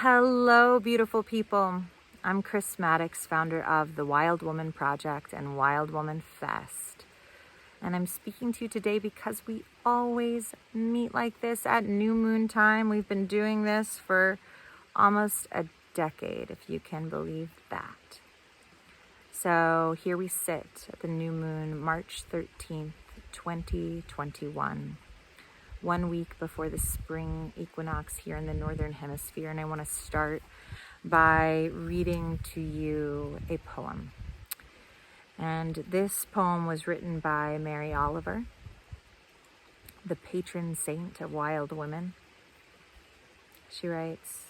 Hello, beautiful people. I'm Chris Maddox, founder of the Wild Woman Project and Wild Woman Fest. And I'm speaking to you today because we always meet like this at new moon time. We've been doing this for almost a decade, if you can believe that. So here we sit at the new moon, March 13th, 2021. 1 week before the spring equinox here in the Northern Hemisphere. And I want to start by reading to you a poem. And this poem was written by Mary Oliver, the patron saint of wild women. She writes,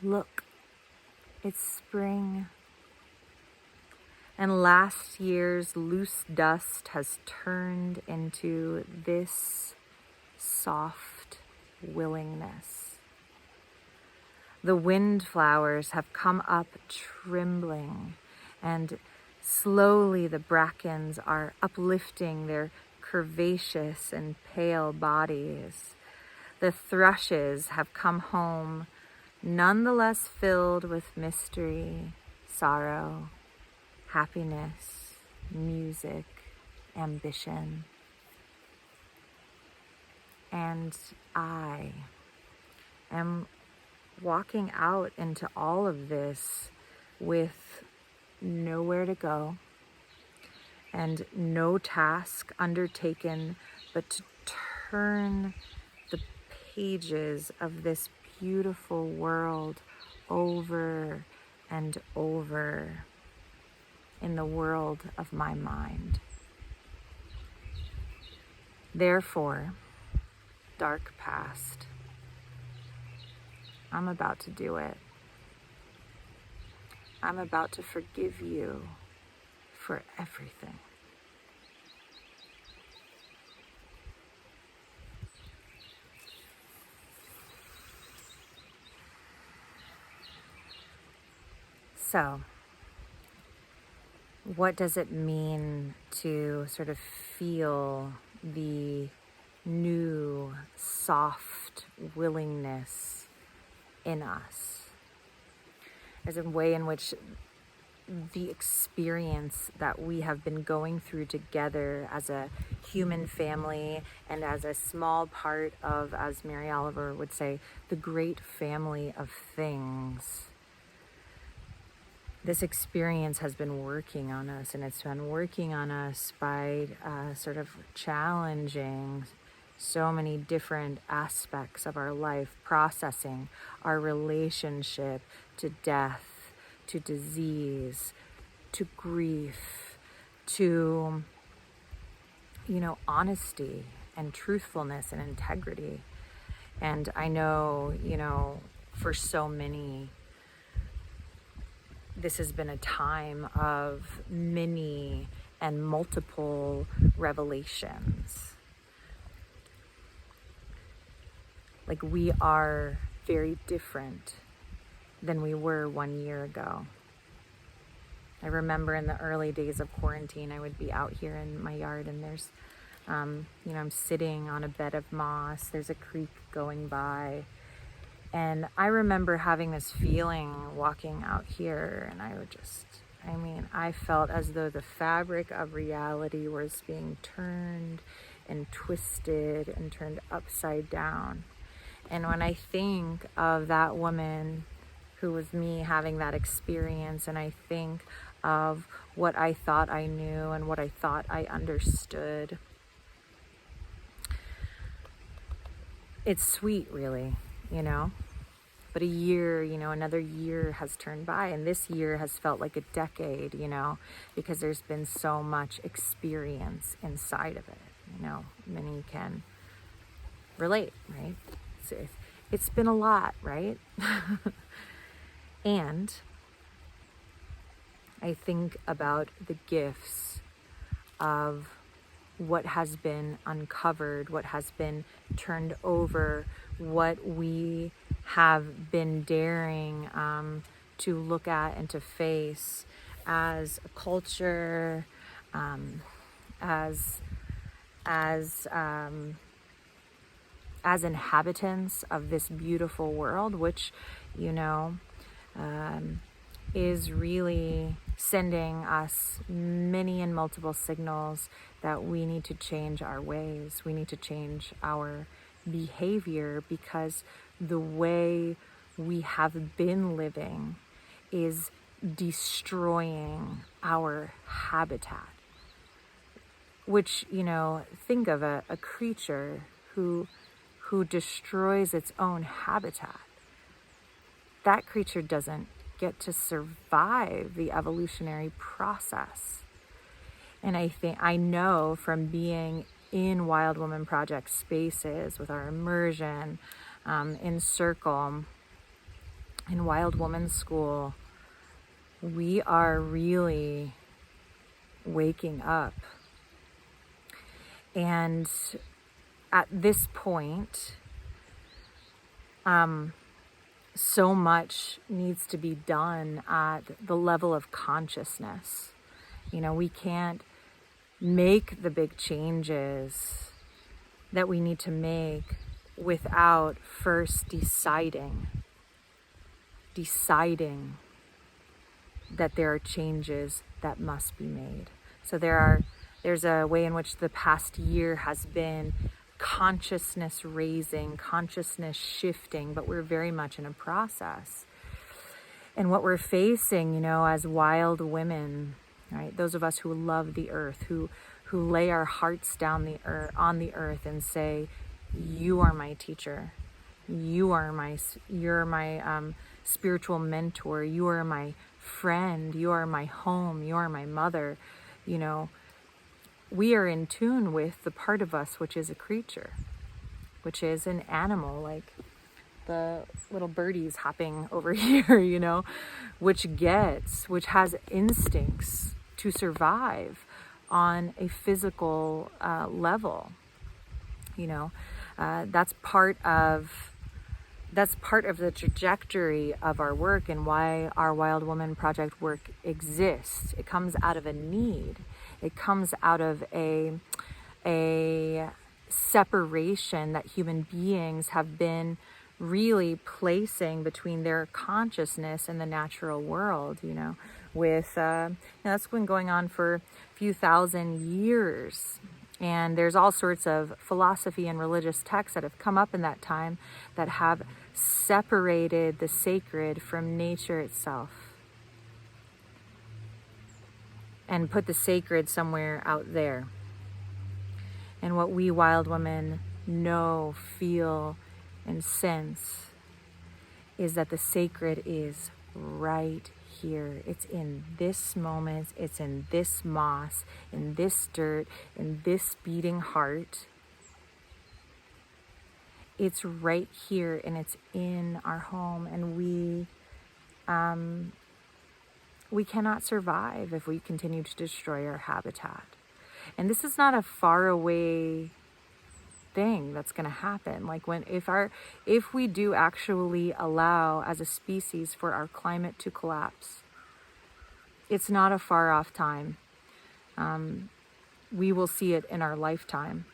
"Look, it's spring, and last year's loose dust has turned into this soft willingness. The windflowers have come up trembling, and slowly the brackens are uplifting their curvaceous and pale bodies. The thrushes have come home, none the less filled with mystery, sorrow, happiness, music, ambition. And I am walking out into all of this with nowhere to go and no task undertaken but to turn the pages of this beautiful world over and over in the world of my mind. Therefore, dark past, I'm about to do it. I'm about to forgive you for everything." So, what does it mean to sort of feel the new, soft willingness in us? As a way in which the experience that we have been going through together as a human family and as a small part of, as Mary Oliver would say, the great family of things. This experience has been working on us, and it's been working on us by sort of challenging so many different aspects of our life, processing our relationship to death, to disease, to grief, to, honesty and truthfulness and integrity. And I know, for so many, this has been a time of many and multiple revelations. Like, we are very different than we were 1 year ago. I remember in the early days of quarantine, I would be out here in my yard and there's, I'm sitting on a bed of moss. There's a creek going by. And I remember having this feeling walking out here, and I felt as though the fabric of reality was being turned and twisted and turned upside down. And when I think of that woman who was me having that experience, and I think of what I thought I knew and what I thought I understood, it's sweet, really, But a year, another year has turned by, and this year has felt like a decade, because there's been so much experience inside of it. Many can relate, right? It's been a lot, right? And I think about the gifts of what has been uncovered, what has been turned over, what we have been daring to look at and to face as a culture, as as inhabitants of this beautiful world, which, you know, is really sending us many and multiple signals that we need to change our ways. We need to change our behavior, because the way we have been living is destroying our habitat. Which, you know, think of a creature who destroys its own habitat. That creature doesn't get to survive the evolutionary process. And I know from being in Wild Woman Project spaces with our immersion, in Circle, in Wild Woman School, we are really waking up. And at this point, so much needs to be done at the level of consciousness. You know, we can't make the big changes that we need to make without first deciding that there are changes that must be made. So there's a way in which the past year has been consciousness raising, consciousness shifting, but we're very much in a process. And what we're facing, you know, as wild women, right? Those of us who love the earth, who lay our hearts down on the earth and say, you are my teacher. You're my spiritual mentor. You are my friend. You are my home. You are my mother. You know, we are in tune with the part of us which is a creature, which is an animal, like the little birdies hopping over here, you know, which has instincts to survive on a physical level. You know, that's part of the trajectory of our work and why our Wild Woman Project work exists. It comes out of a need. It comes out of a separation that human beings have been really placing between their consciousness and the natural world, you know, with, that's been going on for a few thousand years. And there's all sorts of philosophy and religious texts that have come up in that time that have separated the sacred from nature itself and put the sacred somewhere out there. And what we wild women know, feel, and sense is that the sacred is right here. It's in this moment. It's in this moss, in this dirt, in this beating heart. It's right here, and it's in our home. And we cannot survive if we continue to destroy our habitat. And this is not a far away thing that's going to happen. Like if we do actually allow as a species for our climate to collapse, it's not a far off time. We will see it in our lifetime,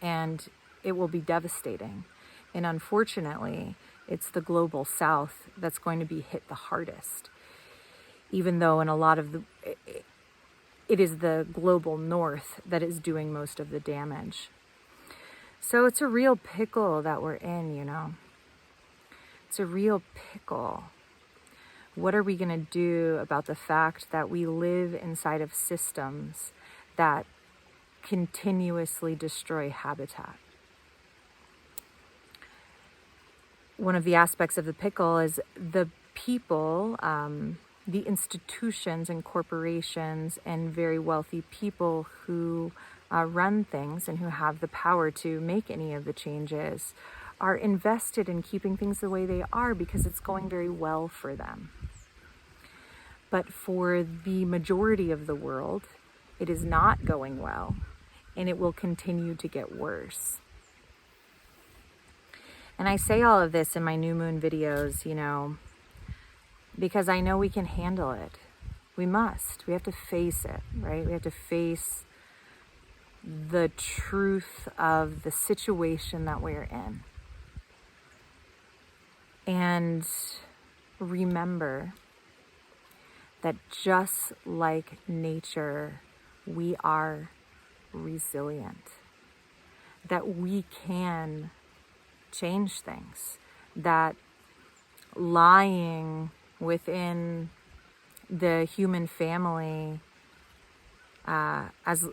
and it will be devastating. And unfortunately, it's the global south that's going to be hit the hardest, even though in a lot of it is the global north that is doing most of the damage. So it's a real pickle that we're in, you know. It's a real pickle. What are we going to do about the fact that we live inside of systems that continuously destroy habitat? One of the aspects of the pickle is the people, the institutions and corporations and very wealthy people who run things and who have the power to make any of the changes are invested in keeping things the way they are because it's going very well for them. But for the majority of the world, it is not going well, and it will continue to get worse. And I say all of this in my new moon videos, you know, because I know we can handle it. We must. We have to face it, right? We have to face the truth of the situation that we're in. And remember that just like nature, we are resilient, that we can change things, that lying within the human family, as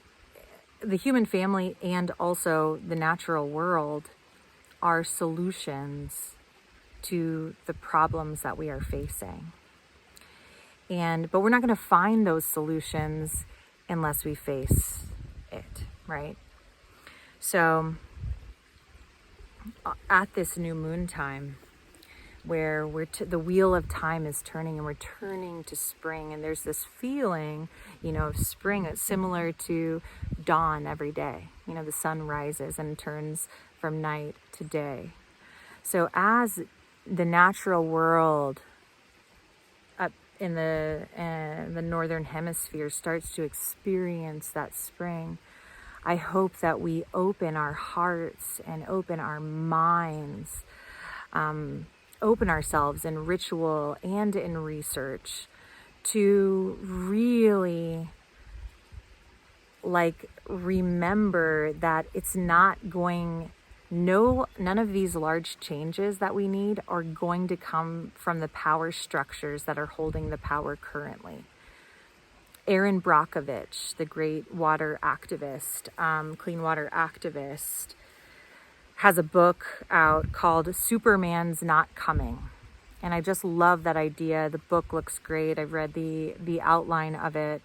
the human family and also the natural world, are solutions to the problems that we are facing. But we're not going to find those solutions unless we face it, right? So at this new moon time, where the wheel of time is turning and we're turning to spring, and there's this feeling, of spring. It's similar to dawn every day. The sun rises and turns from night to day. So as the natural world up in the northern hemisphere starts to experience that spring, I hope that we open our hearts and open our minds, open ourselves in ritual and in research to really remember that it's not going, none of these large changes that we need are going to come from the power structures that are holding the power currently. Erin Brockovich, the great water activist, clean water activist, has a book out called Superman's Not Coming. And I just love that idea. The book looks great. I've read the outline of it.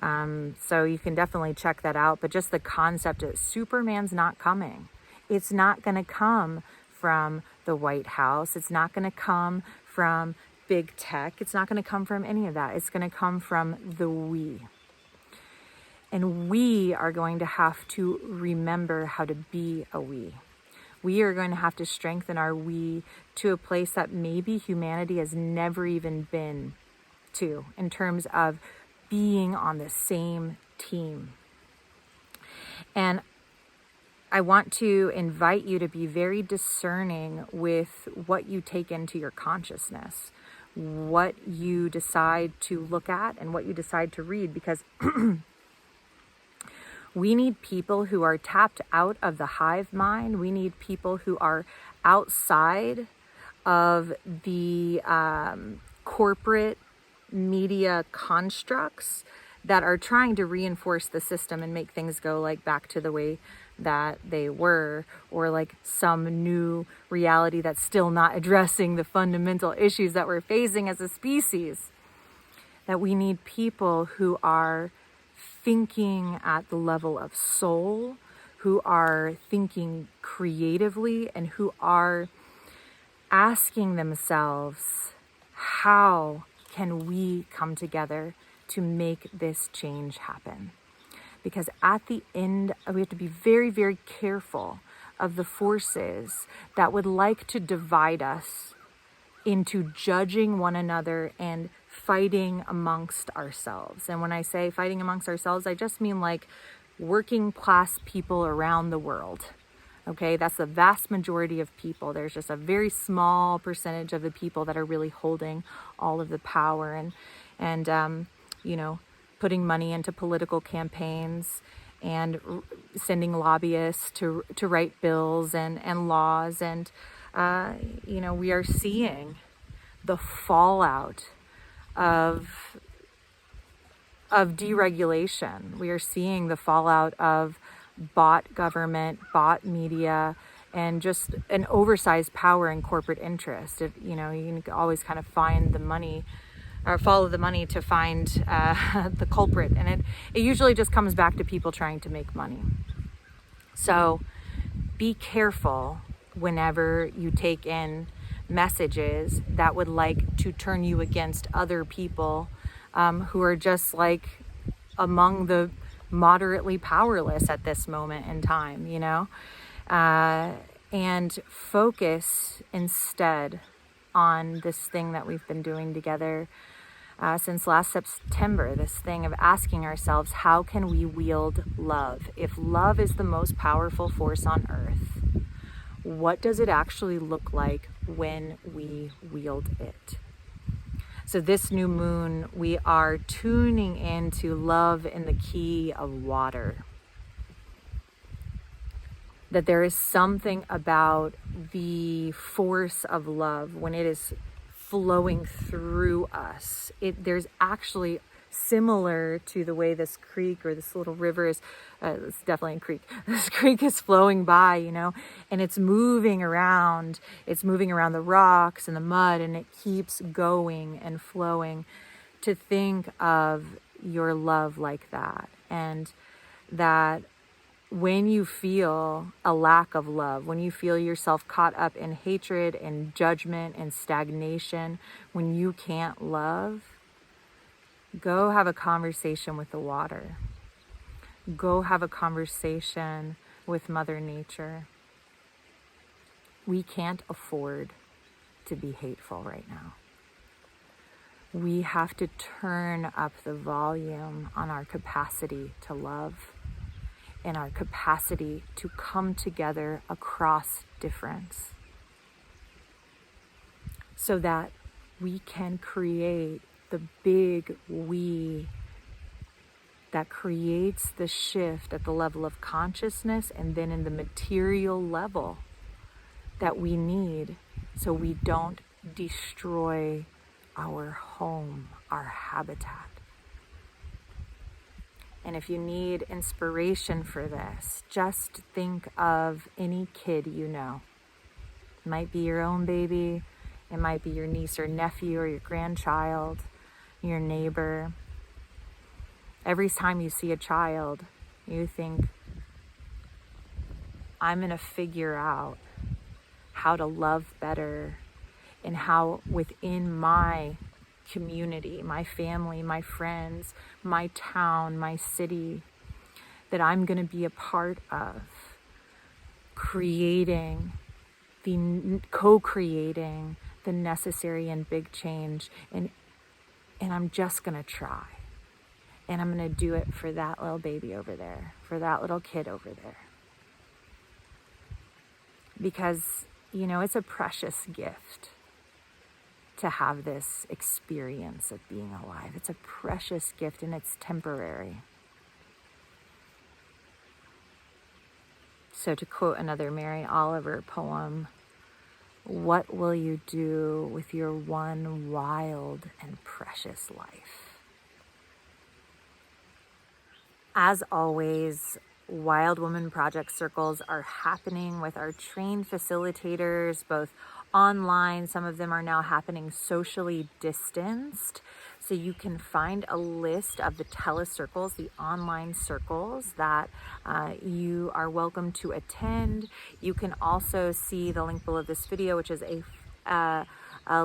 So you can definitely check that out. But just the concept of Superman's not coming. It's not going to come from the White House. It's not going to come from big tech. It's not going to come from any of that. It's going to come from the we. And we are going to have to remember how to be a we. We are going to have to strengthen our we to a place that maybe humanity has never even been to, in terms of being on the same team. And I want to invite you to be very discerning with what you take into your consciousness, what you decide to look at and what you decide to read, because we need people who are tapped out of the hive mind. We need people who are outside of the corporate media constructs that are trying to reinforce the system and make things go back to the way that they were, or some new reality that's still not addressing the fundamental issues that we're facing as a species. That we need people who are thinking at the level of soul, who are thinking creatively, and who are asking themselves, how can we come together to make this change happen? Because at the end, we have to be very, very careful of the forces that would like to divide us into judging one another and fighting amongst ourselves. And when I say fighting amongst ourselves, I just mean working class people around the world. Okay, that's the vast majority of people. There's just a very small percentage of the people that are really holding all of the power and putting money into political campaigns and sending lobbyists to write bills and laws. And, we are seeing the fallout of deregulation. We are seeing the fallout of bought government, bought media, and just an oversized power and corporate interest. You can always kind of find the money or follow the money to find the culprit. And it usually just comes back to people trying to make money. So be careful whenever you take in messages that would like to turn you against other people who are just among the moderately powerless at this moment in time, and focus instead on this thing that we've been doing together, since last September, this thing of asking ourselves, how can we wield love? If love is the most powerful force on earth, what does it actually look like when we wield it? So this new moon, we are tuning into love in the key of water. That there is something about the force of love when it is flowing through us. There's actually, similar to the way this creek or this little river is, it's definitely a creek, this creek is flowing by, and it's moving around the rocks and the mud, and it keeps going and flowing. To think of your love like that, and that when you feel a lack of love, when you feel yourself caught up in hatred and judgment and stagnation, when you can't love, go have a conversation with the water. Go have a conversation with Mother Nature. We can't afford to be hateful right now. We have to turn up the volume on our capacity to love and our capacity to come together across difference, so that we can create the big we that creates the shift at the level of consciousness and then in the material level that we need, so we don't destroy our home, our habitat. And if you need inspiration for this, just think of any kid you know. It might be your own baby, it might be your niece or nephew or your grandchild, your neighbor. Every time you see a child, you think, I'm going to figure out how to love better, and how within my community, my family, my friends, my town, my city, that I'm going to be a part of co-creating the necessary and big change. And I'm just going to try. And I'm going to do it for that little baby over there, for that little kid over there. Because, it's a precious gift to have this experience of being alive. It's a precious gift, and it's temporary. So to quote another Mary Oliver poem, what will you do with your one wild and precious life? As always, Wild Woman Project circles are happening with our trained facilitators, both online. Some of them are now happening socially distanced. So you can find a list of the telecircles, the online circles that you are welcome to attend. You can also see the link below this video, which is a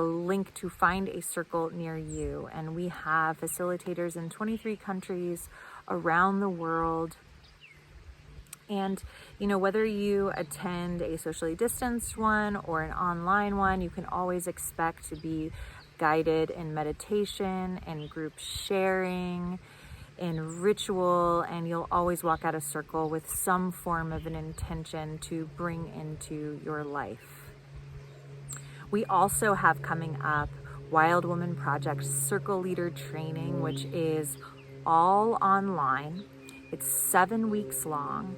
link to find a circle near you. And we have facilitators in 23 countries around the world. And, whether you attend a socially distanced one or an online one, you can always expect to be guided in meditation and group sharing and ritual, and you'll always walk out of circle with some form of an intention to bring into your life. We also have coming up Wild Woman Project Circle Leader Training, which is all online. It's 7 weeks long,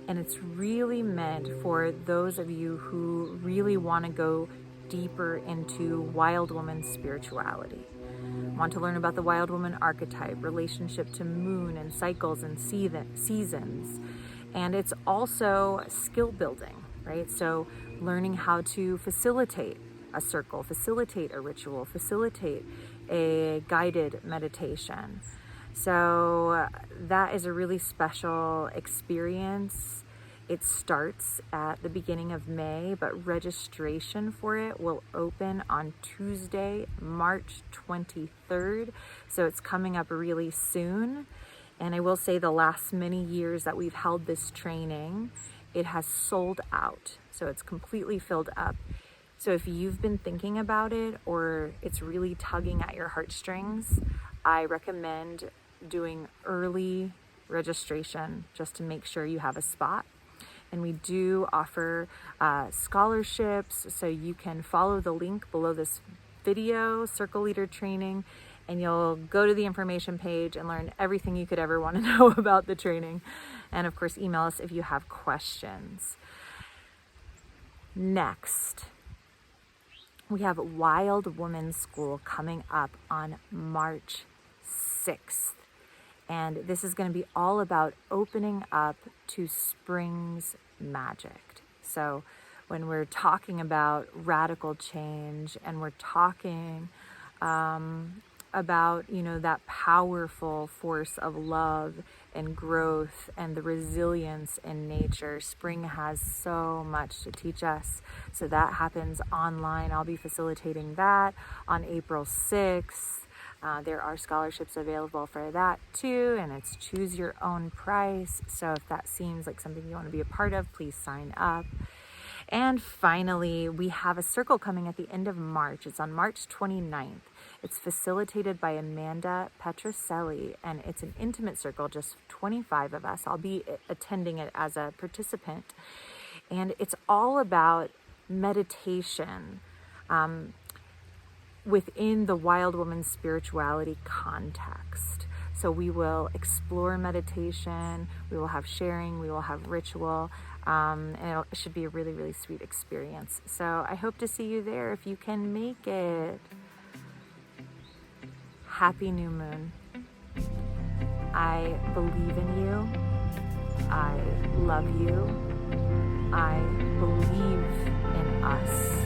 and it's really meant for those of you who really want to go deeper into wild woman spirituality. Want to learn about the wild woman archetype, relationship to moon and cycles and seasons. And it's also skill building, right? So learning how to facilitate a circle, facilitate a ritual, facilitate a guided meditation. So that is a really special experience. It starts at the beginning of May, but registration for it will open on Tuesday, March 23rd. So it's coming up really soon. And I will say the last many years that we've held this training, it has sold out. So it's completely filled up. So if you've been thinking about it or it's really tugging at your heartstrings, I recommend doing early registration just to make sure you have a spot. And we do offer scholarships, so you can follow the link below this video, Circle Leader Training, and you'll go to the information page and learn everything you could ever want to know about the training. And of course, email us if you have questions. Next, we have Wild Woman School coming up on March 6th. And this is going to be all about opening up to spring's magic. So when we're talking about radical change and we're talking about, that powerful force of love and growth and the resilience in nature, spring has so much to teach us. So that happens online. I'll be facilitating that on April 6th. There are scholarships available for that too, and it's choose your own price. So if that seems like something you want to be a part of, please sign up. And finally, we have a circle coming at the end of March. It's on March 29th. It's facilitated by Amanda Petrocelly, and it's an intimate circle, just 25 of us. I'll be attending it as a participant. And it's all about meditation within the Wild Woman spirituality context. So we will explore meditation, we will have sharing, we will have ritual, and it should be a really, really sweet experience. So I hope to see you there if you can make it. Happy new moon. I believe in you. I love you. I believe in us.